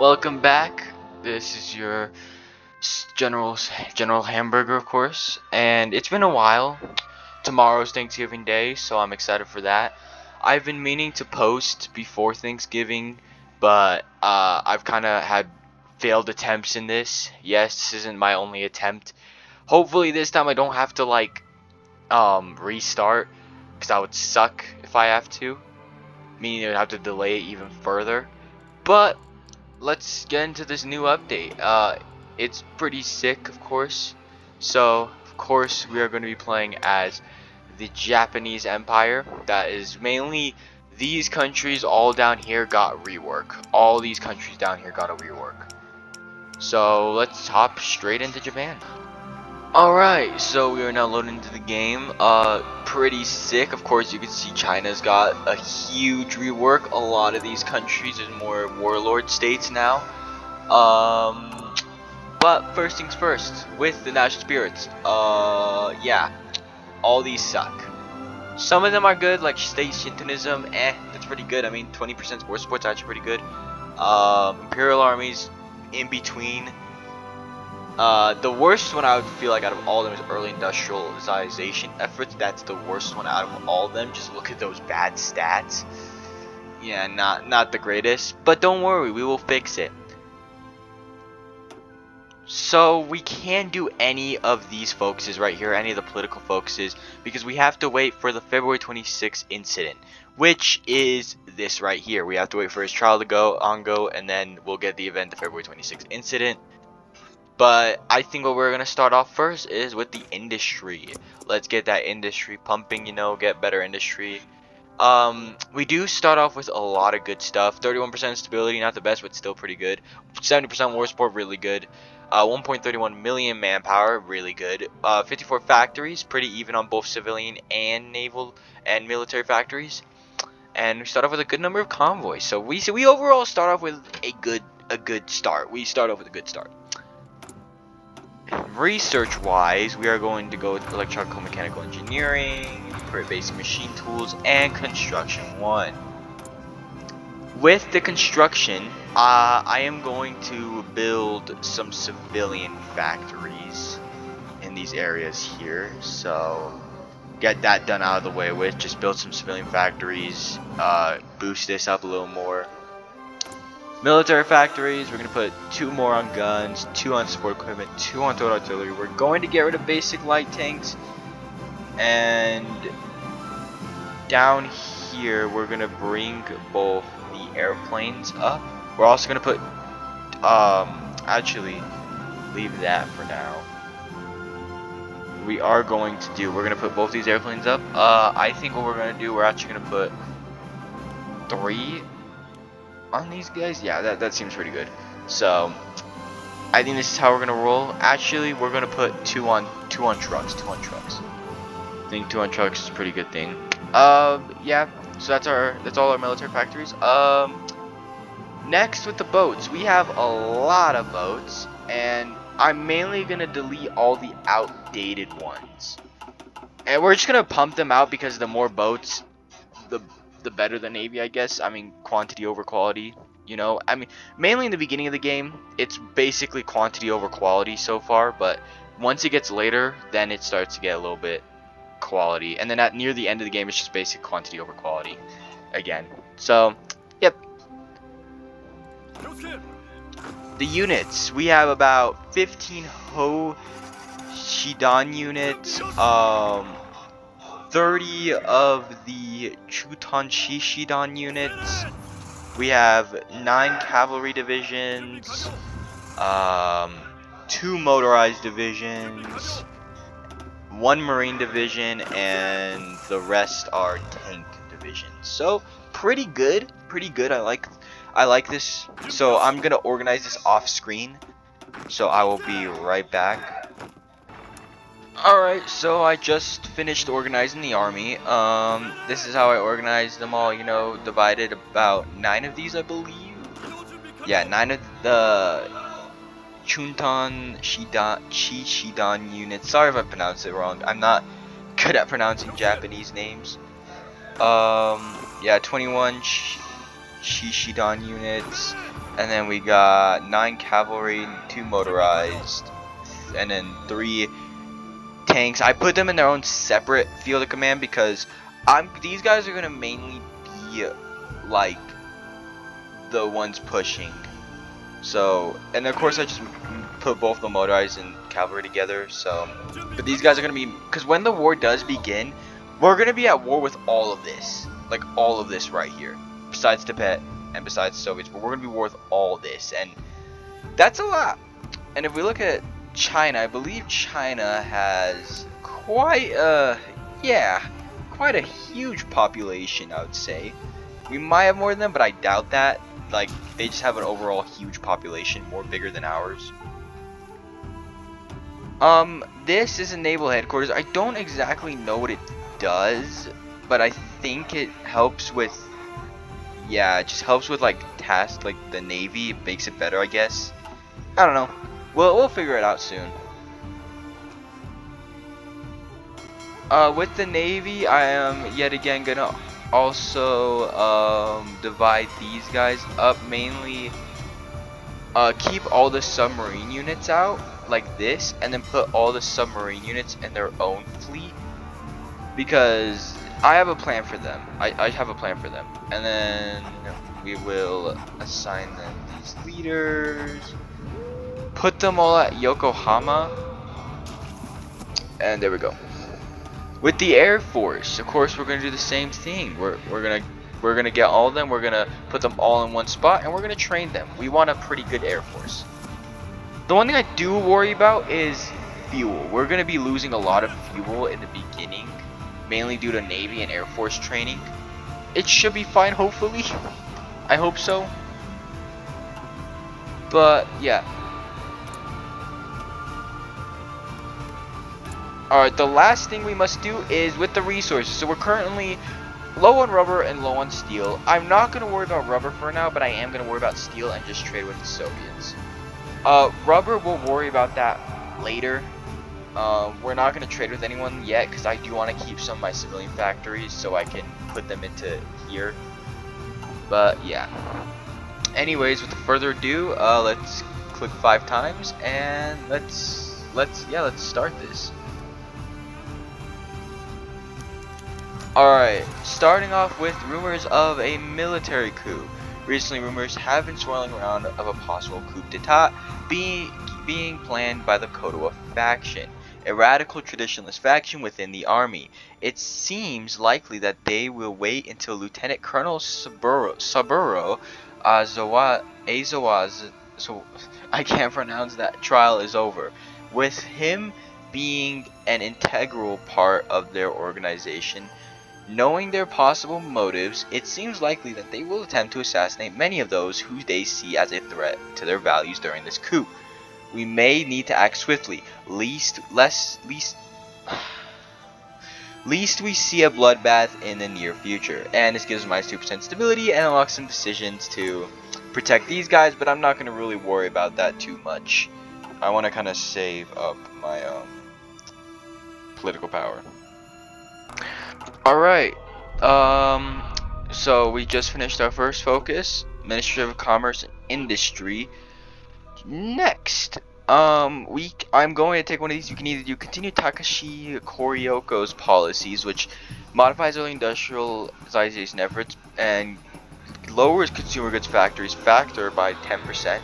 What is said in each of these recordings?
Welcome back. This is your General Hamburger, of course, and it's been a while. Tomorrow's Thanksgiving Day, so I'm excited for that. I've been meaning to post before Thanksgiving, but I've kind of had failed attempts in this. Yes, this isn't my only attempt. Hopefully this time I don't have to restart, because that would suck if I have to, meaning I would have to delay it even further. But let's get into this new update. It's pretty sick, of course. So, of course, we are going to be playing as the Japanese Empire. That is mainly these countries all down here got rework. All these countries down here got a rework. So, let's hop straight into Japan. Alright, so we are now loading into the game. Pretty sick. Of course, you can see China's got a huge rework. A lot of these countries are more warlord states now. But first things first, with the national spirits. Yeah, all these suck. Some of them are good, like state Shintoism. That's pretty good. I mean, 20% war support's actually pretty good. Imperial armies in between. The worst one I would feel like out of all of them is early industrialization efforts. That's the worst one out of all of them. Just look at those bad stats. Yeah, not the greatest. But don't worry, we will fix it. So we can't do any of these focuses right here, any of the political focuses, because we have to wait for the February 26th incident, which is this right here. We have to wait for his trial to go, and then we'll get the event, the February 26th incident. But I think what we're going to start off first is with the industry. Let's get that industry pumping, you know, get better industry. We do start off with a lot of good stuff. 31% stability, not the best, but still pretty good. 70% war support, really good. 1.31 million manpower, really good. 54 factories, pretty even on both civilian and naval and military factories. And we start off with a good number of convoys. So we overall start off with a good start. We start off with a good start. Research-wise, we are going to go with electrical mechanical engineering, basic machine tools, and construction 1. With the construction, I am going to build some civilian factories in these areas here. So get that done out of the way with. Just build some civilian factories, boost this up a little more. Military factories, we're going to put 2 more on guns, 2 on support equipment, 2 on total artillery. We're going to get rid of basic light tanks. And down here, we're going to bring both the airplanes up. We're also going to put, actually, leave that for now. We are going to do, we're going to put both these airplanes up. I think what we're going to do, we're actually going to put 3 on these guys. Yeah, that seems pretty good. So I think this is how we're gonna roll. Actually, we're gonna put 2 on trucks. I think 2 on trucks is a pretty good thing. Yeah, so that's all our military factories. Next with the boats, we have a lot of boats, and I'm mainly gonna delete all the outdated ones, and we're just gonna pump them out because the more boats, the better the Navy, I guess. I mean, quantity over quality, you know. I mean, mainly in the beginning of the game, it's basically quantity over quality so far, but once it gets later, then it starts to get a little bit quality. And then near the end of the game, it's just basic quantity over quality again. So, yep. The units, we have about 15 Ho Shidan units, 30 of the Chutanshi Shidan units. We have 9 cavalry divisions, 2 motorized divisions, 1 marine division, and the rest are tank divisions. So pretty good. I like this. So I'm gonna organize this off screen. So I will be right back. Alright, so I just finished organizing the army. This is how I organized them all, you know, divided about 9 of these, I believe. Yeah, 9 of the Chuntan Shidan units. Sorry if I pronounced it wrong. I'm not good at pronouncing Japanese names. Yeah, 21 Shishidan units, and then we got 9 cavalry, 2 motorized, and then 3 tanks. I put them in their own separate field of command because these guys are gonna mainly be like the ones pushing. So, and of course I just put both the motorized and cavalry together. So, but these guys are gonna be, because when the war does begin, we're gonna be at war with all of this, like all of this right here, besides Tibet and besides the Soviets. But we're gonna be war with all this, and that's a lot. And if we look at China, I believe China has quite a huge population, I would say. We might have more than them, but I doubt that. Like, they just have an overall huge population, more bigger than ours. This is a naval headquarters. I don't exactly know what it does, but I think it helps with, it just helps with like tasks, like the Navy. It makes it better, I guess. I don't know. We'll figure it out soon. With the Navy, I am yet again gonna also divide these guys up. Mainly keep all the submarine units out like this, and then put all the submarine units in their own fleet, because I have a plan for them. I have a plan for them, and then we will assign them these leaders, put them all at Yokohama, and there we go. With the Air Force, of course, we're gonna do the same thing. We're gonna get all of them. We're gonna put them all in one spot, and we're gonna train them. We want a pretty good Air Force. The one thing I do worry about is fuel. We're gonna be losing a lot of fuel in the beginning, mainly due to Navy and Air Force training. It should be fine, hopefully. I hope so. But yeah. Alright, the last thing we must do is with the resources. So we're currently low on rubber and low on steel. I'm not going to worry about rubber for now, but I am going to worry about steel and just trade with the Soviets. Rubber, we'll worry about that later. We're not going to trade with anyone yet, because I do want to keep some of my civilian factories so I can put them into here. But yeah. Anyways, with further ado, let's click 5 times and let's start this. Alright, starting off with rumors of a military coup. Recently, rumors have been swirling around of a possible coup d'etat being planned by the Kodowa faction, a radical traditionalist faction within the army. It seems likely that they will wait until Lieutenant Colonel Saburo Aizawa's, so I can't pronounce that, trial is over, with him being an integral part of their organization. Knowing their possible motives, it seems likely that they will attempt to assassinate many of those who they see as a threat to their values during this coup. We may need to act swiftly, lest we see a bloodbath in the near future. And this gives minus 2% stability and unlocks some decisions to protect these guys, but I'm not going to really worry about that too much. I want to kind of save up my political power. Alright, so we just finished our first focus, Ministry of Commerce and Industry. Next, I'm going to take one of these. You can either do continue Takashi Koryoko's policies, which modifies early industrialization efforts and lowers consumer goods factories factor by 10%,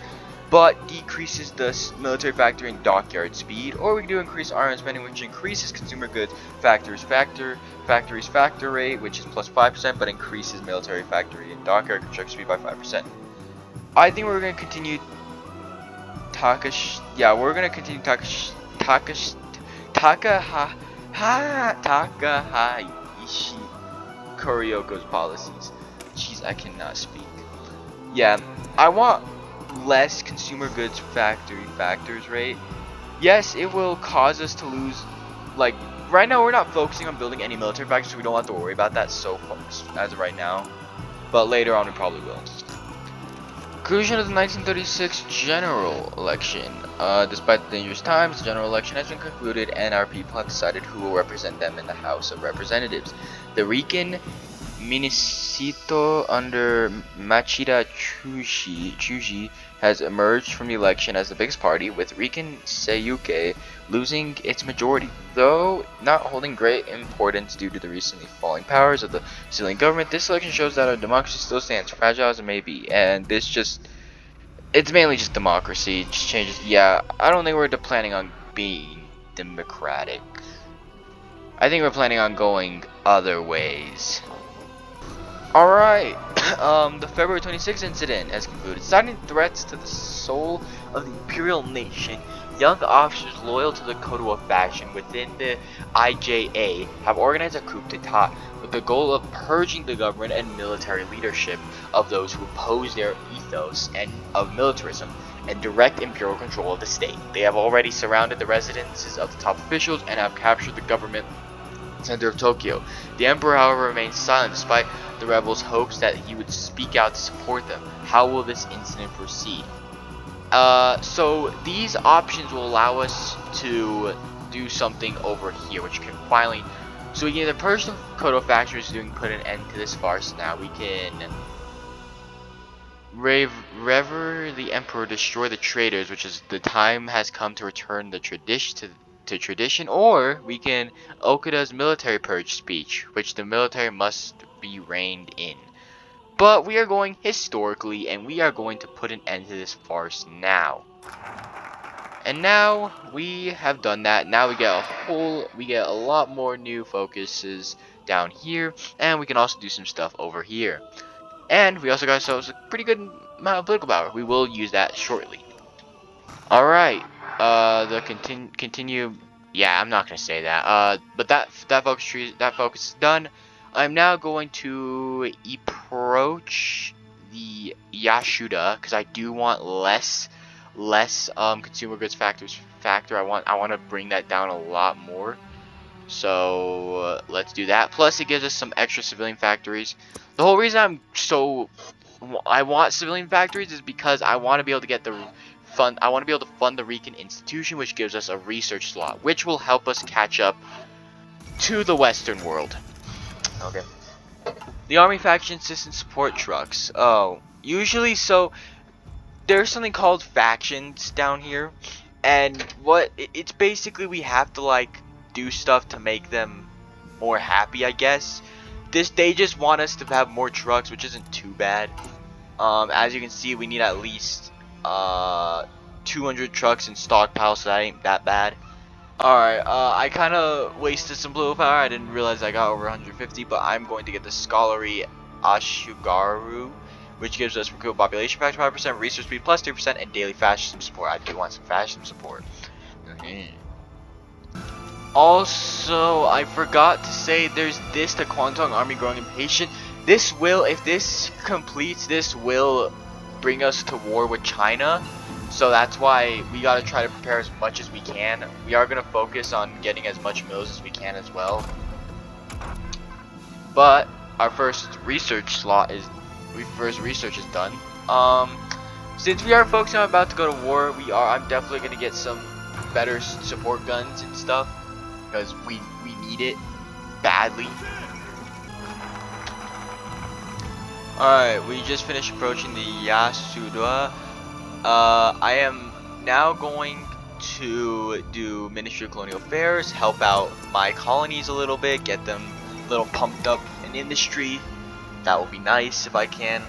but decreases the military factory and dockyard speed. Or we can do increase arms spending, which increases consumer goods factories factor rate, which is plus 5%, but increases military factory and dockyard construction speed by 5%. I think we're going to continue Takahashi Koryoko's policies. Jeez, I cannot speak. Yeah, I want less consumer goods factors rate. Yes, it will cause us to lose, like, right now we're not focusing on building any military factories, so we don't have to worry about that so far as of right now, but later on we probably will. Conclusion of the 1936 general election. Despite the dangerous times, the general election has been concluded and our people have decided who will represent them in the House of Representatives. The Rican Minisito under Machida Chuji has emerged from the election as the biggest party, with Riken Seiyuke losing its majority, though not holding great importance due to the recently falling powers of the civilian government. This election shows that our democracy still stands, fragile as it may be, and it's mainly just democracy, just changes. Yeah, I don't think we're planning on being democratic. I think we're planning on going other ways. Alright, the February 26th incident has concluded. Citing threats to the soul of the Imperial Nation, young officers loyal to the Kodowa faction within the IJA have organized a coup d'etat with the goal of purging the government and military leadership of those who oppose their ethos and of militarism and direct imperial control of the state. They have already surrounded the residences of the top officials and have captured the government center of Tokyo. The emperor, however, remains silent despite the rebels' hopes that he would speak out to support them. How will this incident proceed? So these options will allow us to do something over here, which can finally, so we can either purge the Kodo faction, which is doing put an end to this farce. Now we can rever the emperor, destroy the traitors, which is the time has come to return the tradition to tradition, or we can Okuda's military purge speech, which the military must be reined in. But we are going historically, and we are going to put an end to this farce now. And now we have done that. Now we get a lot more new focuses down here, and we can also do some stuff over here. And we also got ourselves a pretty good amount of political power. We will use that shortly. Alright, the continue, yeah, I'm not gonna say that, but that focus is done. I'm now going to approach the Yashuda, because I do want less consumer goods factor. I want to bring that down a lot more. So let's do that. Plus, it gives us some extra civilian factories. The whole reason I want civilian factories is because I want to be able to get I want to be able to fund the Rican institution, which gives us a research slot, which will help us catch up to the Western world. Okay. The army faction assistant support trucks. Oh, usually, so there's something called factions down here, and it's basically we have to like do stuff to make them more happy, I guess. They just want us to have more trucks, which isn't too bad. As you can see, we need at least 200 trucks in stockpile, so that ain't that bad. Alright, I kind of wasted some blue power. I didn't realize I got over 150, but I'm going to get the Scholarly Ashugaru, which gives us recruit population factor 5%, research speed plus 3%, and daily fascism support. I do want some fascism support. Also, I forgot to say there's the Kwantung army growing impatient. This will, if this completes, this will bring us to war with China. So that's why we gotta try to prepare as much as we can. We are gonna focus on getting as much mills as we can as well. But our first research research is done. Since we are focusing on about to go to war, I'm definitely gonna get some better support guns and stuff, because we need it badly. Alright, we just finished approaching the Yasuda. I am now going to do Ministry of Colonial Affairs, help out my colonies a little bit, get them a little pumped up in industry. That will be nice if I can.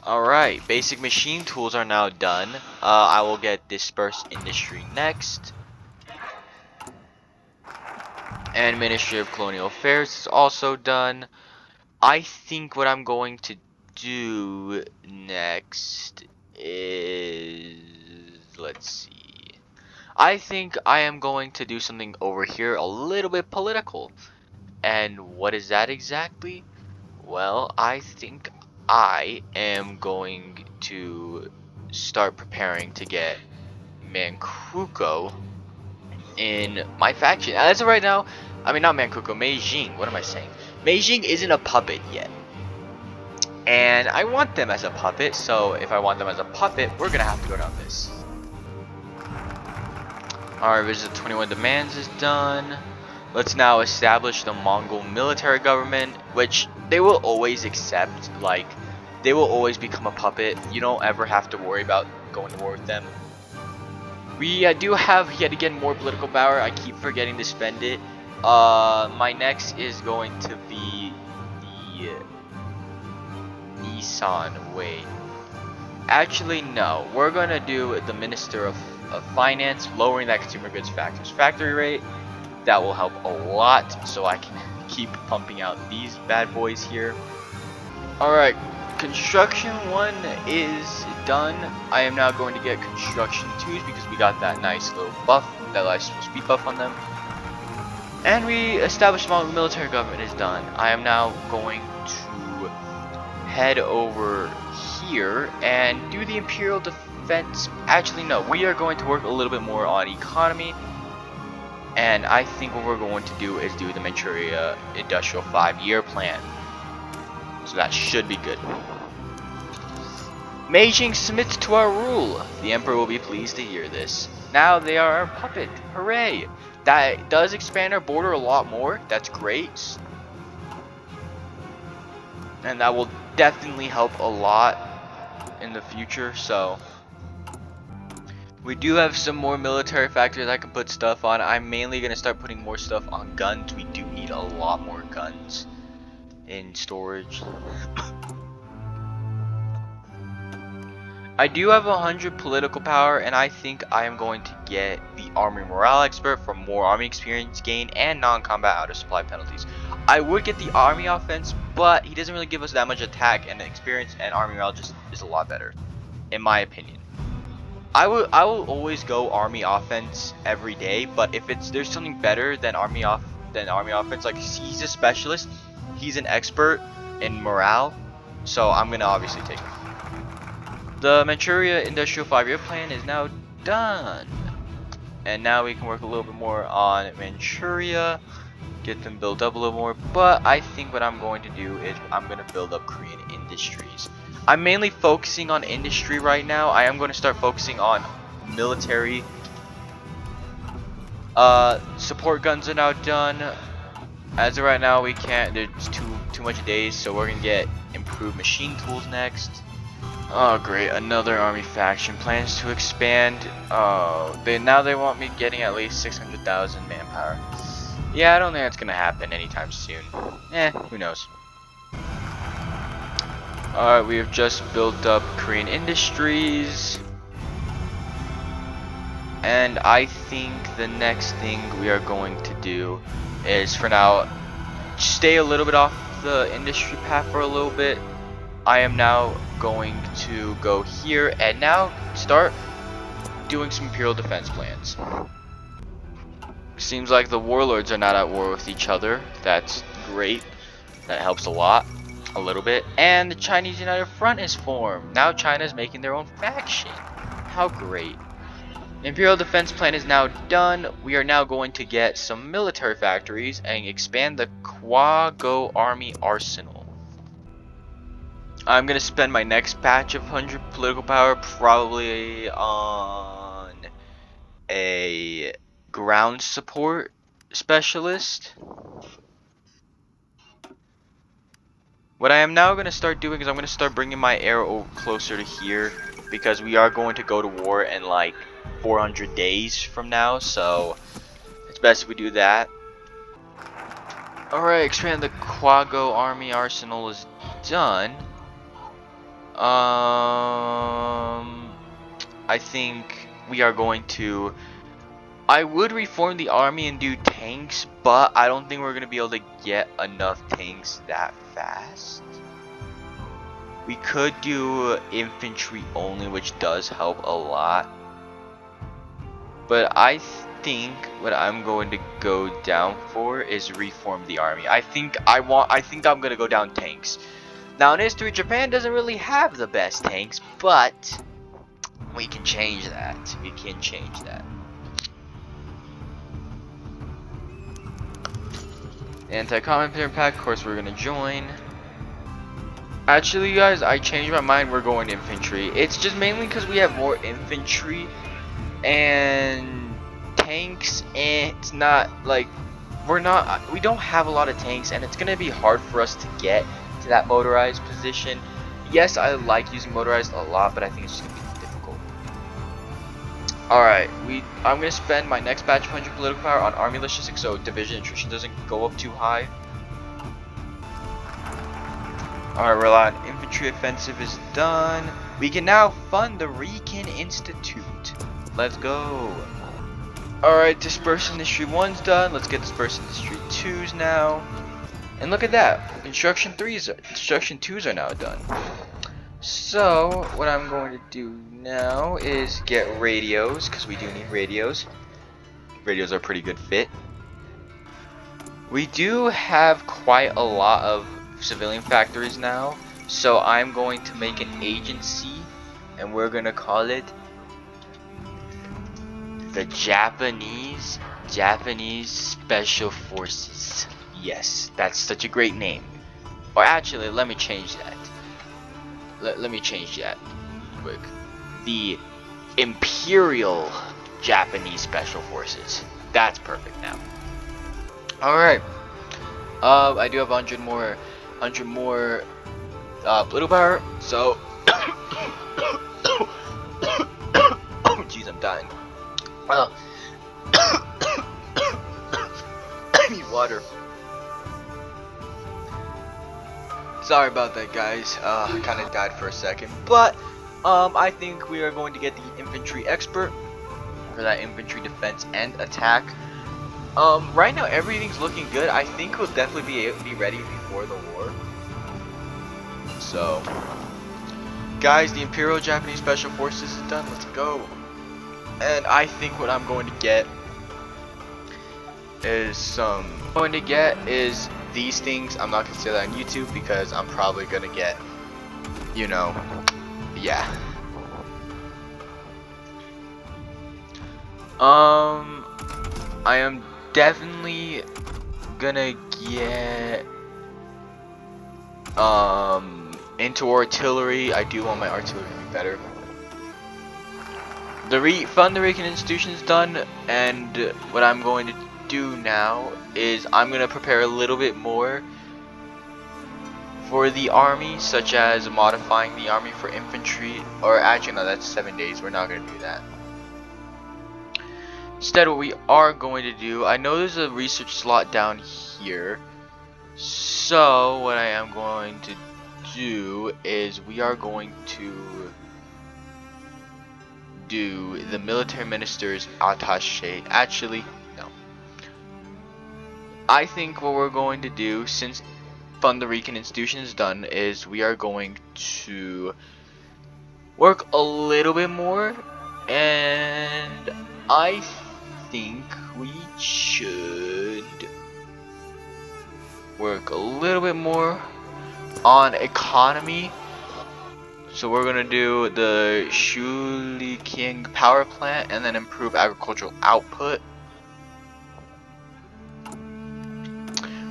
Alright, basic machine tools are now done. I will get dispersed industry next. And Ministry of Colonial Affairs is also done. I think what I'm going to do next is, let's see, I think I am going to do something over here a little bit political. And what is that exactly? Well, I think I am going to start preparing to get Manchukuo in my faction. As of right now, I mean, not Manchukuo, Meijing. What am I saying? Meijing isn't a puppet yet. And I want them as a puppet, so if I want them as a puppet, we're gonna have to go down this. Alright, visit 21 demands is done. Let's now establish the Mongol military government, which they will always accept. Like, they will always become a puppet. You don't ever have to worry about going to war with them. We do have yet again more political power. I keep forgetting to spend it. My next is going to be the Nissan way. Actually, no. We're gonna do the Minister of Finance, lowering that consumer goods factory rate. That will help a lot, so I can keep pumping out these bad boys here. Alright, construction 1 is done. I am now going to get construction 2s because we got that nice little buff, that nice little speed buff on them. And we established my military government is done. I am now going to head over here and do the Imperial Defense. Actually, no, we are going to work a little bit more on economy. And I think what we're going to do is do the Manchuria Industrial 5-year plan. So that should be good. Beijing submits to our rule. The Emperor will be pleased to hear this. Now they are our puppet. Hooray! That does expand our border a lot more. That's great. And that will definitely help a lot in the future. So we do have some more military factories I can put stuff on. I'm mainly going to start putting more stuff on guns. We do need a lot more guns in storage. I do have 100 political power, and I think I am going to get the Army Morale Expert for more Army experience gain and non-combat out of supply penalties. I would get the Army Offense, but he doesn't really give us that much attack, and the experience and Army Morale just is a lot better, in my opinion. I will always go Army Offense every day, but if there's something better than Army Offense, like he's a specialist, he's an expert in morale, so I'm gonna obviously take him. The Manchuria Industrial 5-year plan is now done. And now we can work a little bit more on Manchuria, get them built up a little more. But I think what I'm going to do is I'm going to build up Korean industries. I'm mainly focusing on industry right now. I am going to start focusing on military. Support guns are now done. As of right now, we can't. There's too much days, so we're going to get improved machine tools next. Oh great, another army faction plans to expand. Oh, now they want me getting at least 600,000 manpower. Yeah, I don't think that's gonna happen anytime soon. Who knows. Alright, we have just built up Korean industries. And I think the next thing we are going to do is, for now, stay a little bit off the industry path for a little bit. I am now going to go here and now start doing some Imperial defense plans. Seems like the warlords are not at war with each other. That's great. That helps a lot. A little bit. And the Chinese United Front is formed. Now China is making their own faction. How great. The Imperial defense plan is now done. We are now going to get some military factories and expand the Kwago Army Arsenal. I'm going to spend my next batch of 100 political power probably on a ground support specialist. What I am now going to start doing is I'm going to start bringing my air closer to here, because we are going to go to war in like 400 days from now, so it's best if we do that. Alright, expand the Kwago Army Arsenal is done. I think we are going to... I would reform the army and do tanks, but I don't think we're going to be able to get enough tanks that fast. We could do infantry only, which does help a lot. But I think what I'm going to go down for is reform the army. I think I'm going to go down tanks. Now in history, Japan doesn't really have the best tanks, but we can change that. We can change that. Anti-combat pack, of course we're gonna join. Actually, guys, I changed my mind. We're going infantry. It's just mainly because we have more infantry and tanks, and it's not like we don't have a lot of tanks, and it's gonna be hard for us to get to that motorized position. Yes, I like using motorized a lot, but I think it's just gonna be difficult. Alright, I'm gonna spend my next batch of 100 political power on army logistics so division attrition doesn't go up too high. Alright, rely on infantry offensive is done. We can now fund the Rican Institute. Let's go. Alright, Disperse Industry 1's done. Let's get Disperse Industry 2's now. And look at that. Instruction 2's are now done. So, what I'm going to do now is get radios, because we do need radios. Radios are a pretty good fit. We do have quite a lot of civilian factories now. So I'm going to make an agency, and we're going to call it the Japanese Special Forces. Yes, that's such a great name. Or actually, let me change that. Let me change that quick. The Imperial Japanese Special Forces. That's perfect now. Alright. I do have 100 more political power, so oh jeez, I'm dying. I need water. Sorry about that, guys. I kind of died for a second, but I think we are going to get the infantry expert for that infantry defense and attack. Right now everything's looking good. I think we'll definitely be ready before the war. So, guys, the Imperial Japanese Special Forces is done. Let's go. And I think what I'm going to get is these things. I'm not gonna say that on YouTube because I'm probably gonna get, you know, yeah. I am definitely gonna get into artillery. I do want my artillery to be better. Fund the Rican institution is done, and what I'm going to do now is I'm going to prepare a little bit more for the army, such as modifying the army for infantry. Or actually no, that's 7 days. We're not going to do that. Instead, what we are going to do, I know there's a research slot down here, so what I am going to do is we are going to do the military minister's attaché. Actually, no. I think what we're going to do, since Fund the Rican institution is done, is we are going to work a little bit more, and I think we should work a little bit more on economy. So we're gonna do the Shuli King power plant and then improve agricultural output.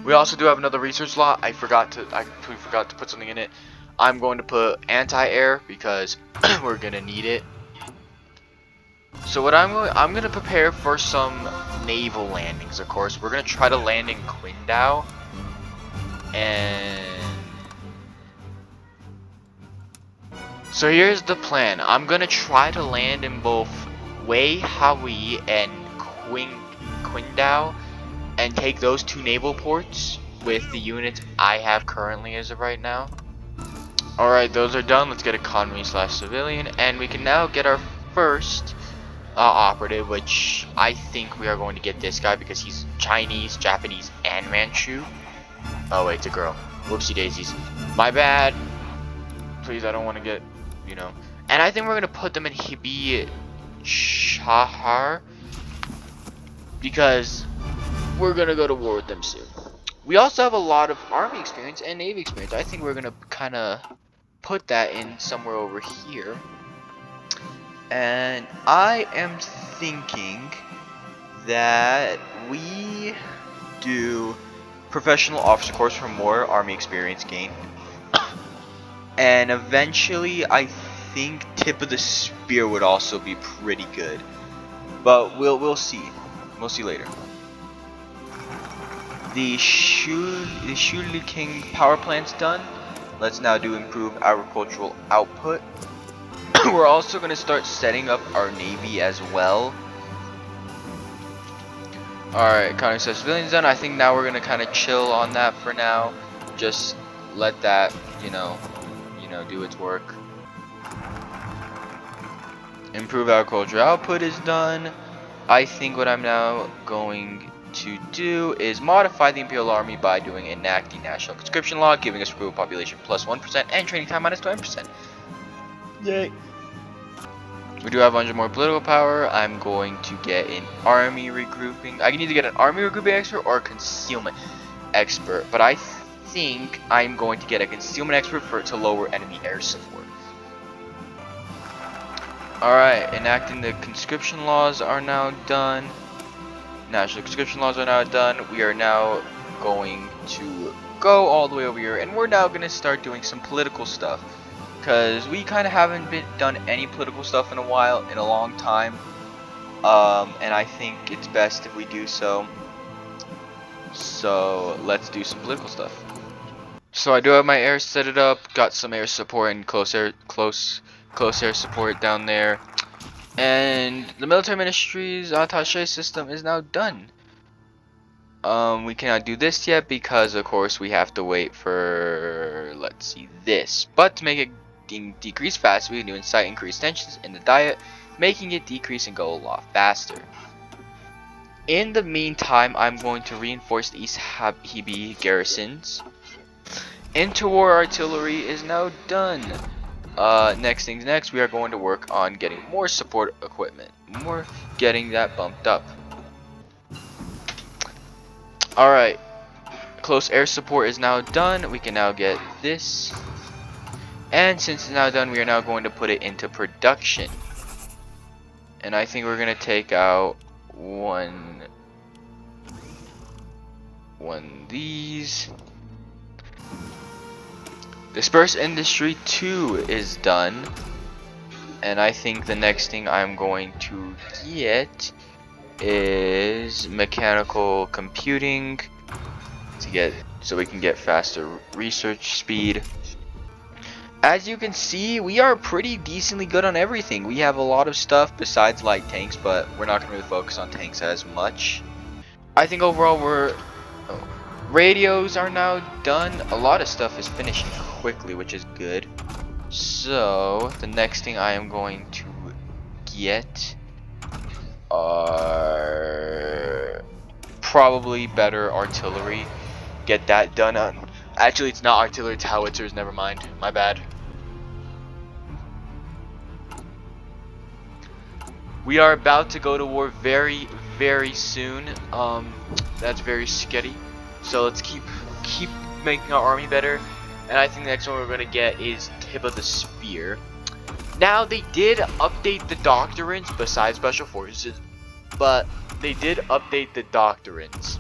We also do have another research slot. I completely forgot to put something in it. I'm going to put anti-air because we're gonna need it. So what I'm gonna prepare for some naval landings. Of course, we're gonna try to land in Qingdao, and so here's the plan. I'm gonna try to land in both Wei Hawi and Qingdao, and take those two naval ports with the units I have currently as of right now. Alright, those are done. Let's get economy / civilian, and we can now get our first operative, which I think we are going to get this guy because he's Chinese, Japanese, and Manchu. Oh wait, it's a girl. Whoopsie daisies. My bad. Please, I don't want to get, you know. And I think we're gonna put them in Hibi Chahar because we're gonna go to war with them soon. We also have a lot of army experience and navy experience. I think we're gonna kind of put that in somewhere over here. And I am thinking that we do professional officer course for more army experience gain. And eventually I think tip of the spear would also be pretty good. But we'll see. We'll see later. The Shuli King power plant's done. Let's now do improve agricultural output. We're also going to start setting up our navy as well. Alright, counting such civilians done. I think now we're going to kind of chill on that for now. Just let that, you know, do its work. Improve agricultural output is done. I think what I'm now going to do is modify the Imperial Army by enacting national conscription law, giving us recruit population plus 1% and training time minus 20%. Yay. We do have 100 more political power. I'm going to get an army regrouping. I can either get an army regrouping expert or a concealment expert, but I think I'm going to get a concealment expert to lower enemy air support. Alright, enacting the conscription laws are now done. National conscription laws are now done. We are now going to go all the way over here, and we're now going to start doing some political stuff. Because we kind of haven't done any political stuff in a long time. And I think it's best if we do so. So, let's do some political stuff. So I do have my air set it up, got some air support and close air support down there. And the military ministry's attaché system is now done. We cannot do this yet because of course we have to wait for, let's see, this. But to make it decrease fast, we can do incite increased tensions in the diet, making it decrease and go a lot faster. In the meantime, I'm going to reinforce the East Hibi garrisons. Interwar artillery is now done. Next things next, we are going to work on getting more support equipment. Getting that bumped up. Alright. Close air support is now done. We can now get this. And since it's now done, we are now going to put it into production. And I think we're going to take out one of these. Disperse Industry 2 is done. And I think the next thing I'm going to get is mechanical computing so we can get faster research speed. As you can see, we are pretty decently good on everything. We have a lot of stuff besides light tanks, but we're not going to really focus on tanks as much. I think overall radios are now done. A lot of stuff is finishing quickly, which is good. So the next thing I am going to get are probably better artillery. Get that done on. Actually, it's not artillery, it's howitzers. Never mind. My bad. We are about to go to war very, very soon. That's very scary. So let's keep making our army better. And I think the next one we're gonna get is Tip of the Spear. Now they did update the doctrines besides special forces, but they did update the doctrines.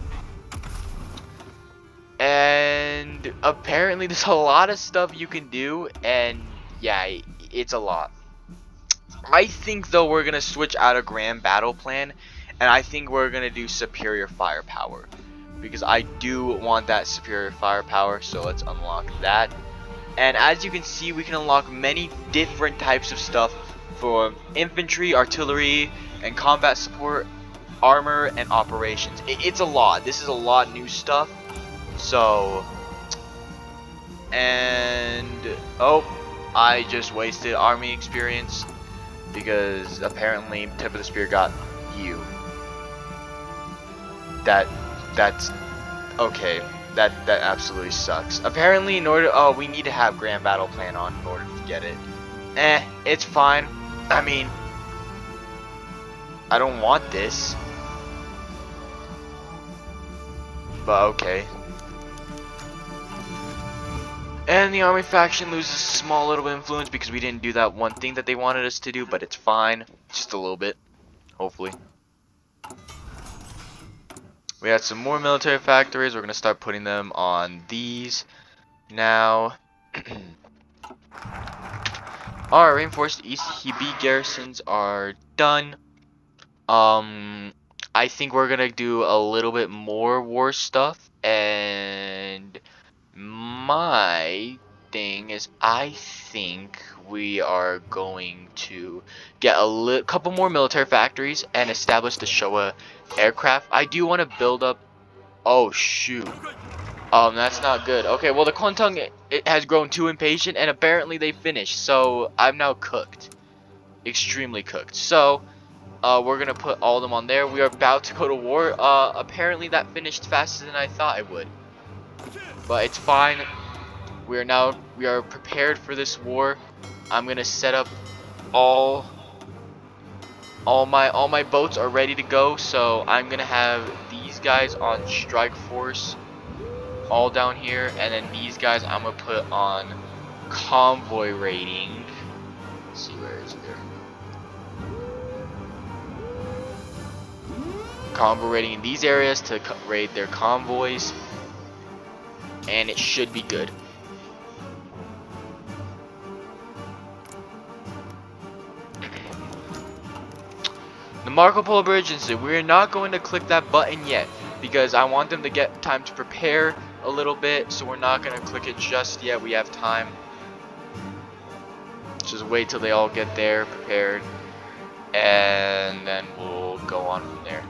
And apparently there's a lot of stuff you can do, and yeah, it's a lot. I think though we're gonna switch out a grand battle plan, and I think we're gonna do superior firepower, because I do want that superior firepower. So let's unlock that. And as you can see, we can unlock many different types of stuff for infantry, artillery, and combat support, armor, and operations. It's a lot. This is a lot of new stuff. So, and oh, I just wasted army experience because apparently Tip of the Spear got you. That's okay. That absolutely sucks. Apparently, we need to have grand battle plan on in order to get it. It's fine. I mean, I don't want this, but okay. And the army faction loses a small little bit of influence because we didn't do that one thing that they wanted us to do, but it's fine. Just a little bit, hopefully. We had some more military factories. We're going to start putting them on these now. Our reinforced East Hibi garrisons are done. I think we're going to do a little bit more war stuff. And my thing is, I think we are going to get a couple more military factories and establish the Showa aircraft. I do want to build up. Oh shoot. That's not good. Okay, well the Kwantung it has grown too impatient, and apparently they finished. So I'm now cooked, extremely cooked. So we're gonna put all of them on there. We are about to go to war. Apparently that finished faster than I thought it would, but it's fine. We are prepared for this war. I'm gonna set up all my boats are ready to go. So I'm gonna have these guys on strike force, all down here, and then these guys I'm gonna put on convoy raiding. Let's see, where is there? Convoy raiding in these areas to raid their convoys, and it should be good. The Marco Polo Bridge incident. We're not going to click that button yet because I want them to get time to prepare a little bit, so we're not going to click it just yet. We have time. Just wait till they all get there prepared, and then we'll go on from there.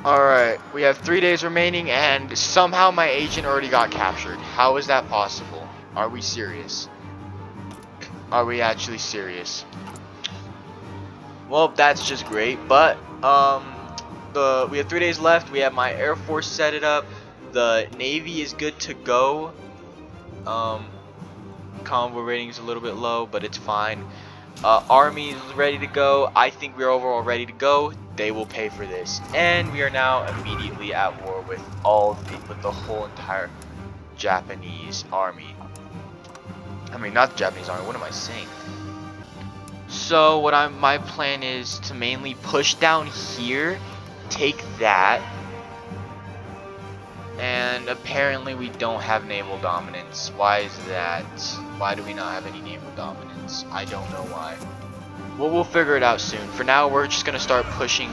Alright, we have 3 days remaining, and somehow my agent already got captured. How is that possible? Are we serious? Are we actually serious? Well, that's just great, but we have 3 days left. We have my Air Force set it up. The Navy is good to go. Convoy rating is a little bit low, but it's fine. Army is ready to go. I think we're overall ready to go. They will pay for this, and we are now immediately at war with with the whole entire Japanese army. I mean, not the Japanese army. What am I saying? So my plan is to mainly push down here, take that, and apparently we don't have naval dominance. Why is that? Why do we not have any naval dominance? I don't know why. Well, we'll figure it out soon. For now, we're just gonna start pushing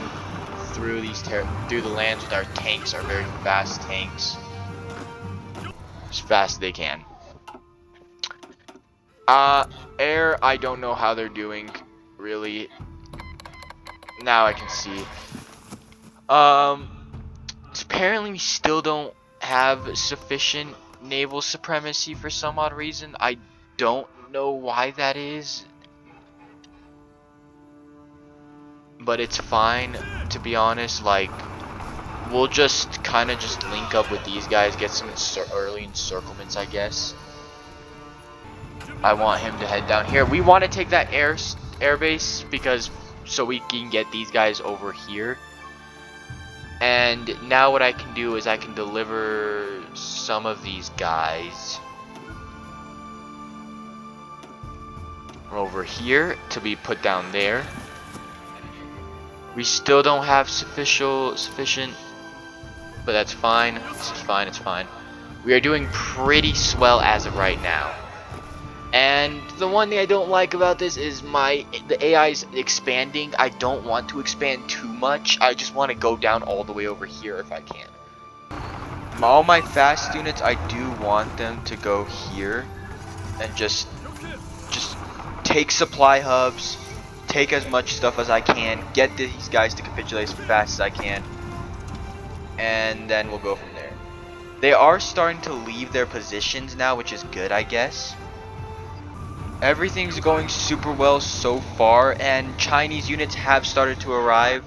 through through the lands with our tanks, our very fast tanks, as fast as they can. Air, I don't know how they're doing, really. Now I can see. Apparently we still don't have sufficient naval supremacy for some odd reason. I don't know why that is, but it's fine, to be honest. Like, we'll just kind of just link up with these guys, get some early encirclements, I guess. I want him to head down here. We want to take that airbase because so we can get these guys over here. And now what I can do is I can deliver some of these guys over here to be put down there. We still don't have sufficient, but that's fine. This is fine. It's fine. We are doing pretty swell as of right now. And the one thing I don't like about this is the AI is expanding. I don't want to expand too much. I just want to go down all the way over here if I can. All my fast units, I do want them to go here and just take supply hubs, take as much stuff as I can, get these guys to capitulate as fast as I can, and then we'll go from there. They are starting to leave their positions now, which is good, I guess. Everything's going super well so far, and Chinese units have started to arrive.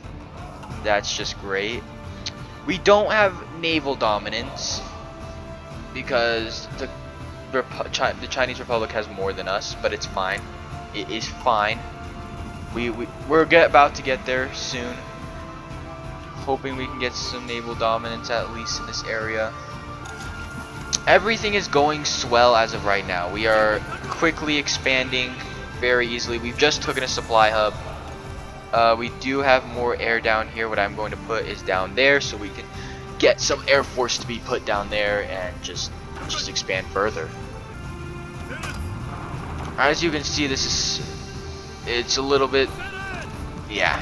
That's just great. We don't have naval dominance because the Chinese Republic has more than us, but it's fine. It is fine. We're about to get there soon. Hoping we can get some naval dominance at least in this area. Everything is going swell as of right now. We are quickly expanding very easily. We've just taken a supply hub. We do have more air down here. What I'm going to put is down there so we can get some air force to be put down there and just expand further. As you can see, it's a little bit, yeah.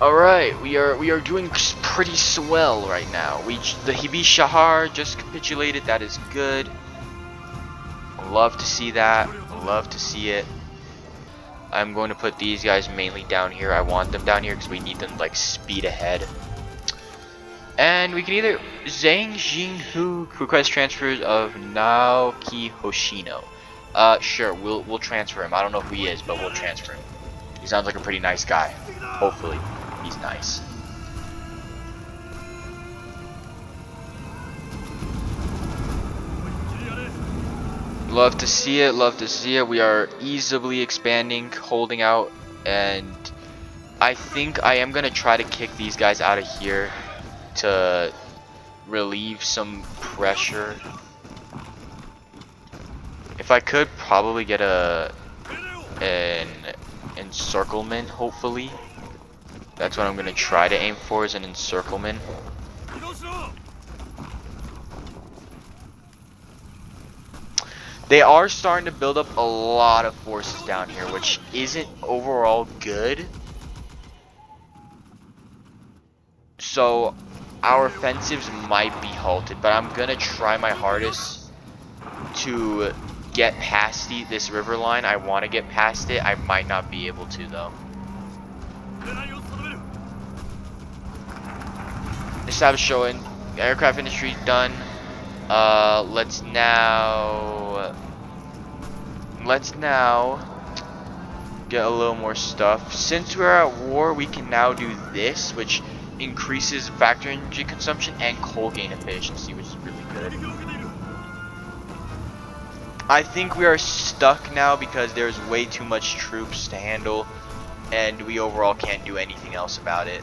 Alright, we are doing pretty swell right now. The Hibi Shahar just capitulated. That is good. Love to see that. Love to see it. I'm going to put these guys mainly down here. I want them down here because we need them like speed ahead. And we can either Zhang Jinghu request transfers of Naoki Hoshino. Sure, we'll transfer him. I don't know who he is, but we'll transfer him. He sounds like a pretty nice guy. Hopefully, he's nice. Love to see it, love to see it. We are easily expanding, holding out, and I think I am going to try to kick these guys out of here to relieve some pressure. If I could probably get an encirclement, hopefully. That's what I'm going to try to aim for, is an encirclement. They are starting to build up a lot of forces down here, which isn't overall good. So our offensives might be halted, but I'm gonna try my hardest to get past this river line. I want to get past it. I might not be able to though. Established showing. Aircraft industry done. Let's now get a little more stuff. Since we're at war, we can now do this, which increases factory energy consumption and coal gain efficiency, which is really good. I think we are stuck now because there's way too much troops to handle, and we overall can't do anything else about it.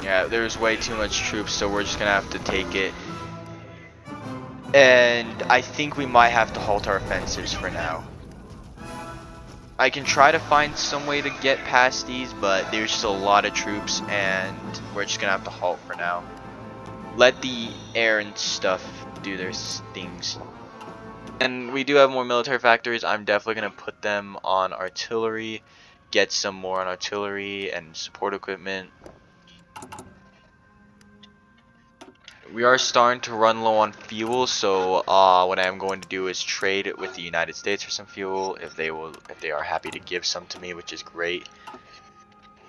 Yeah, there's way too much troops, so we're just gonna have to take it. And I think we might have to halt our offensives for now. I can try to find some way to get past these, but there's just a lot of troops, and we're just gonna have to halt for now. Let the air and stuff do their things. And we do have more military factories. I'm definitely gonna put them on artillery, get some more on artillery and support equipment. We are starting to run low on fuel, so what I am going to do is trade it with the United States for some fuel if they are happy to give some to me, which is great.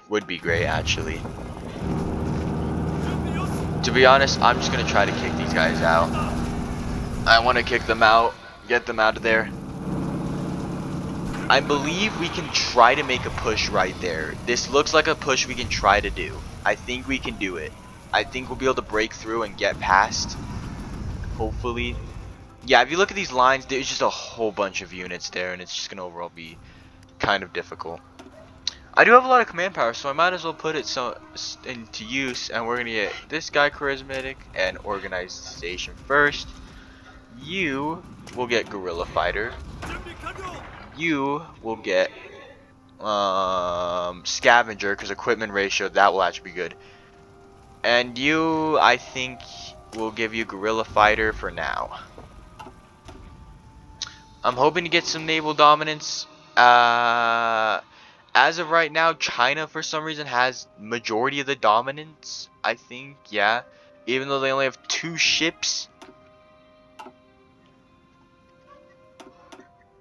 Would be great actually. To be honest, I'm just gonna try to kick these guys out. I want to kick them out, get them out of there. I believe we can try to make a push right there. This looks like a push we can try to do. I think we can do it. I think we'll be able to break through and get past. Hopefully. Yeah, if you look at these lines, there's just a whole bunch of units there, and it's just going to overall be kind of difficult. I do have a lot of command power, so I might as well put it into use, and we're going to get this guy charismatic and organization first. You will get guerrilla fighter. You will get scavenger, because equipment ratio, that will actually be good. And you, I think, will give you guerrilla fighter for now. I'm hoping to get some naval dominance. As of right now, China for some reason has majority of the dominance, I think, yeah. Even though they only have 2 ships.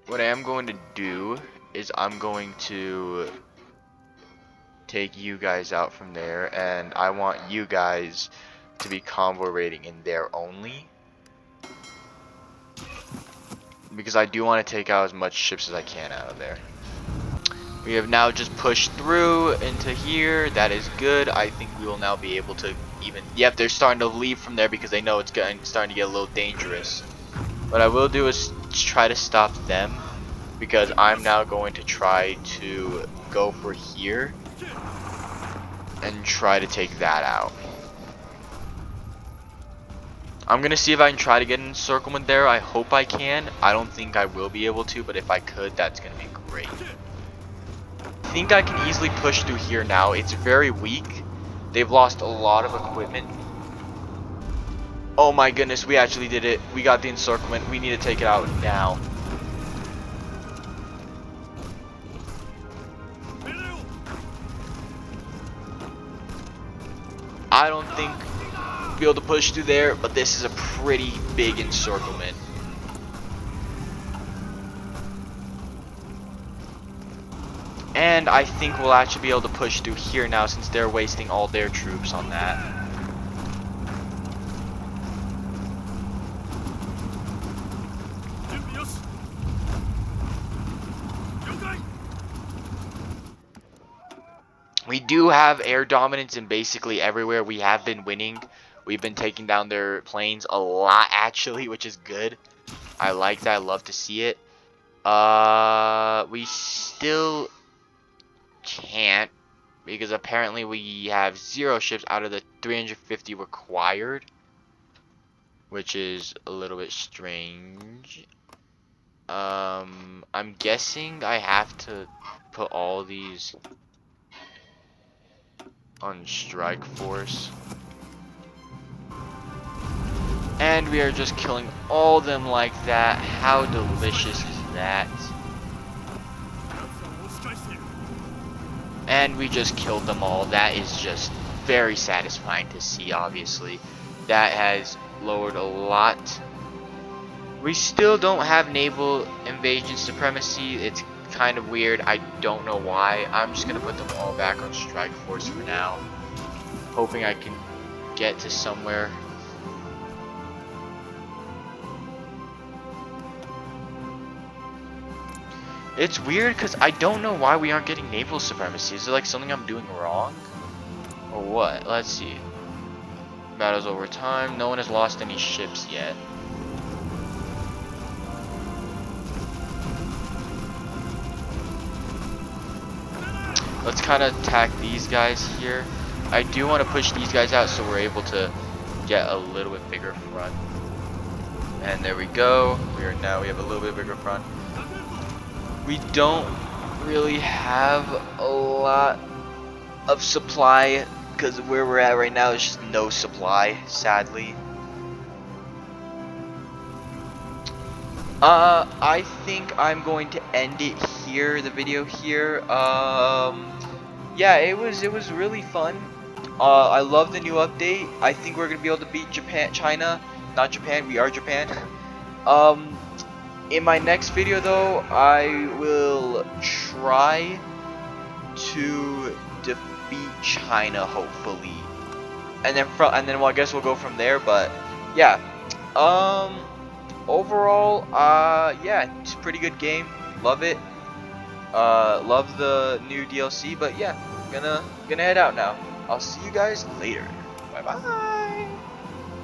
What I am going to do is I'm going to take you guys out from there, and I want you guys to be convoy raiding in there only, because I do want to take out as much ships as I can out of there. We have now just pushed through into here. That is good. I think we will now be able to even, yep, they're starting to leave from there because they know it's starting to get a little dangerous. What I will do is try to stop them, because I'm now going to try to go for here and try to take that out. I'm gonna see if I can try to get an encirclement there. I hope I can. I don't think I will be able to, but if I could, that's gonna be great. I think I can easily push through here now. It's very weak. They've lost a lot of equipment. Oh my goodness, we actually did it. We got the encirclement. We need to take it out now. I don't think we'll be able to push through there, but this is a pretty big encirclement. And I think we'll actually be able to push through here now since they're wasting all their troops on that. We do have air dominance in basically everywhere. We have been winning. We've been taking down their planes a lot actually, which is good. I like that. I love to see it. We still can't because apparently we have 0 ships out of the 350 required, which is a little bit strange. I'm guessing I have to put all these on strike force. And we are just killing all of them like that. How delicious is that? And we just killed them all. That is just very satisfying to see, obviously. That has lowered a lot. We still don't have naval invasion supremacy. It's kind of weird. I don't know why. I'm just going to put them all back on strike force for now. Hoping I can get to somewhere. It's weird because I don't know why we aren't getting naval supremacy. Is it like something I'm doing wrong? Or what? Let's see. Battles over time. No one has lost any ships yet. Let's kind of attack these guys here. I do want to push these guys out so we're able to get a little bit bigger front. And there we go. We have a little bit bigger front. We don't really have a lot of supply because where we're at right now is just no supply, sadly. I think I'm going to end it here, the video here. Yeah, it was really fun. I love the new update. I think we're gonna be able to beat China. Not Japan, we are Japan. In my next video though, I will try to defeat China, hopefully. And then well, I guess we'll go from there, but yeah. Overall, yeah, it's a pretty good game. Love it. Love the new DLC, but yeah, gonna head out now. I'll see you guys later. Bye bye.